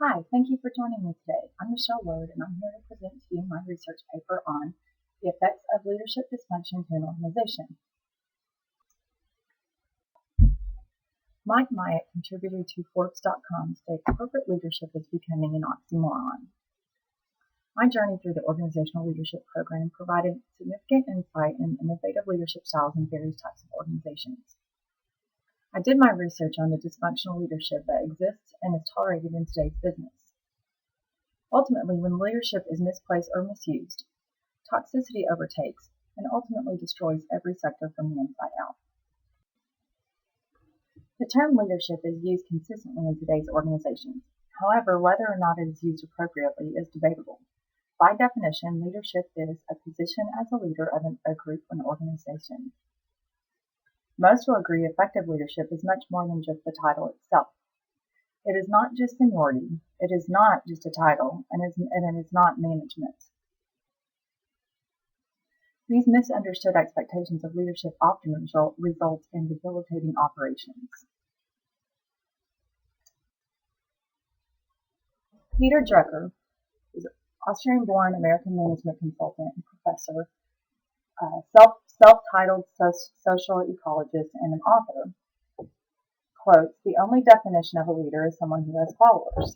Hi, thank you for joining me today. I'm Michelle Lode, and I'm here to present to you my research paper on the effects of leadership dysfunction to an organization. Mike Myatt, contributor to Forbes.com, states corporate leadership is becoming an oxymoron. My journey through the organizational leadership program provided significant insight into innovative leadership styles in various types of organizations. I did my research on the dysfunctional leadership that exists and is tolerated in today's business. Ultimately, when leadership is misplaced or misused, toxicity overtakes and ultimately destroys every sector from the inside out. The term leadership is used consistently in today's organizations. However, whether or not it is used appropriately is debatable. By definition, leadership is a position as a leader of a group or an organization. Most will agree effective leadership is much more than just the title itself. It is not just seniority, it is not just a title, and it is not management. These misunderstood expectations of leadership often result in debilitating operations. Peter Drucker is an Austrian-born American management consultant and professor, self-titled social ecologist, and an author, quotes, "The only definition of a leader is someone who has followers."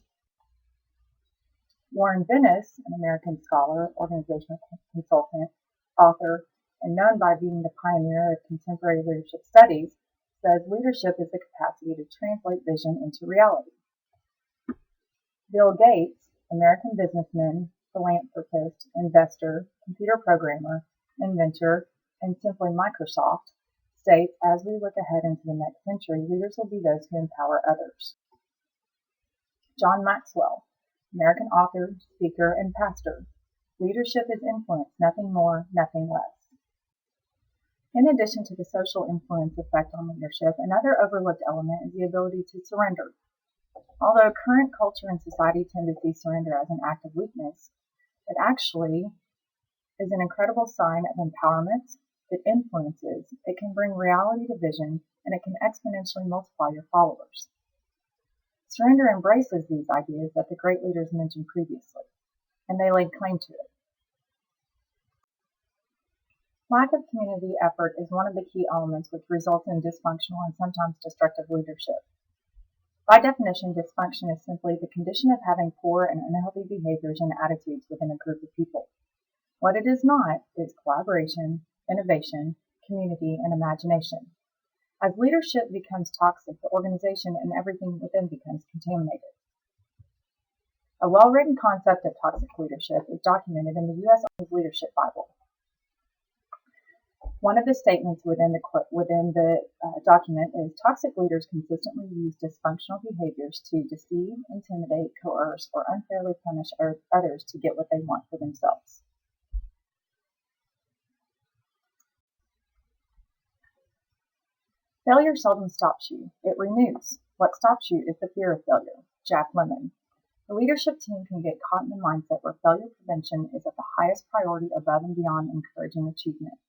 Warren Bennis, an American scholar, organizational consultant, author, and known by being the pioneer of contemporary leadership studies, says leadership is the capacity to translate vision into reality. Bill Gates, American businessman, philanthropist, investor, computer programmer, inventor, and simply Microsoft, states, as we look ahead into the next century, leaders will be those who empower others. John Maxwell, American author, speaker, and pastor. Leadership is influence, nothing more, nothing less. In addition to the social influence effect on leadership, another overlooked element is the ability to surrender. Although current culture and society tend to see surrender as an act of weakness, it actually is an incredible sign of empowerment. It influences, it can bring reality to vision, and it can exponentially multiply your followers. Surrender embraces these ideas that the great leaders mentioned previously, and they laid claim to it. Lack of community effort is one of the key elements which results in dysfunctional and sometimes destructive leadership. By definition, dysfunction is simply the condition of having poor and unhealthy behaviors and attitudes within a group of people. What it is not is collaboration, innovation, community, and imagination. As leadership becomes toxic, the organization and everything within becomes contaminated. A well-written concept of toxic leadership is documented in the U.S. Army's Leadership Bible. One of the statements within the document is, toxic leaders consistently use dysfunctional behaviors to deceive, intimidate, coerce, or unfairly punish others to get what they want for themselves. Failure seldom stops you, it renews. What stops you is the fear of failure. Jack Lemmon. The leadership team can get caught in the mindset where failure prevention is of the highest priority above and beyond encouraging achievement.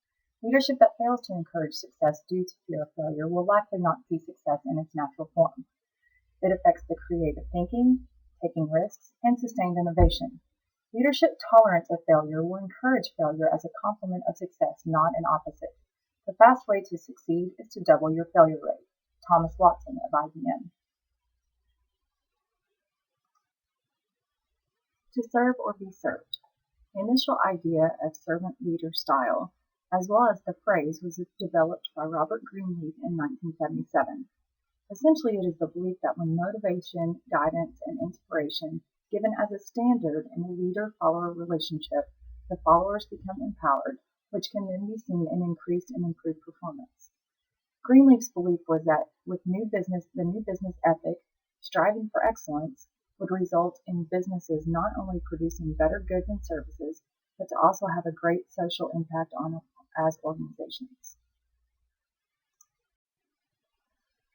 Leadership that fails to encourage success due to fear of failure will likely not see success in its natural form. It affects the creative thinking, taking risks, and sustained innovation. Leadership tolerance of failure will encourage failure as a complement of success, not an opposite. The fast way to succeed is to double your failure rate. Thomas Watson of IBM. To serve or be served. The initial idea of servant leader style, as well as the phrase, was developed by Robert Greenleaf in 1977. Essentially, it is the belief that when motivation, guidance, and inspiration given as a standard in a leader-follower relationship, the followers become empowered, which can then be seen in increased and improved performance. Greenleaf's belief was that with the new business ethic, striving for excellence would result in businesses not only producing better goods and services, but to also have a great social impact as organizations.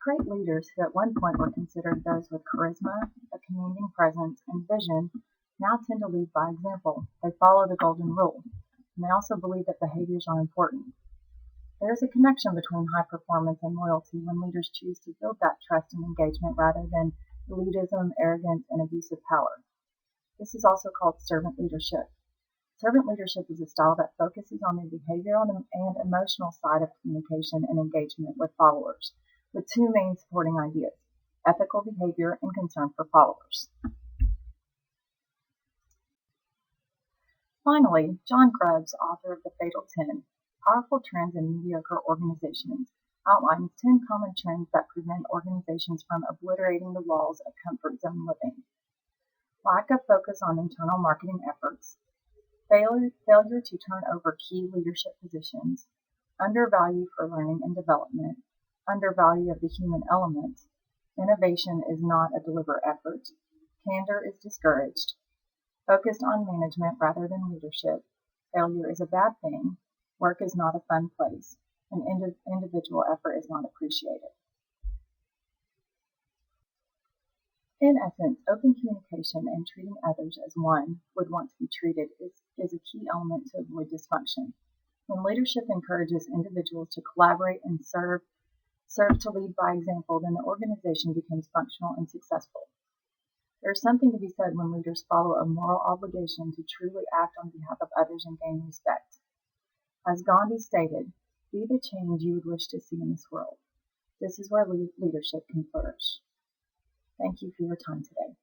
Great leaders who at one point were considered those with charisma, a commanding presence, and vision now tend to lead by example. They follow the golden rule, and they also believe that behaviors are important. There is a connection between high performance and loyalty when leaders choose to build that trust and engagement rather than elitism, arrogance, and abuse of power. This is also called servant leadership. Servant leadership is a style that focuses on the behavioral and emotional side of communication and engagement with followers, with two main supporting ideas: ethical behavior and concern for followers. Finally, John Grubbs, author of The Fatal 10, Powerful Trends in Mediocre Organizations, outlines 10 common trends that prevent organizations from obliterating the walls of comfort zone living. Lack of focus on internal marketing efforts, failure to turn over key leadership positions, undervalue for learning and development, undervalue of the human element, innovation is not a deliberate effort, candor is discouraged, focused on management rather than leadership, failure is a bad thing, work is not a fun place, and individual effort is not appreciated. In essence, open communication and treating others as one would want to be treated is a key element to avoid dysfunction. When leadership encourages individuals to collaborate and serve to lead by example, then the organization becomes functional and successful. There is something to be said when leaders follow a moral obligation to truly act on behalf of others and gain respect. As Gandhi stated, be the change you would wish to see in this world. This is where leadership can flourish. Thank you for your time today.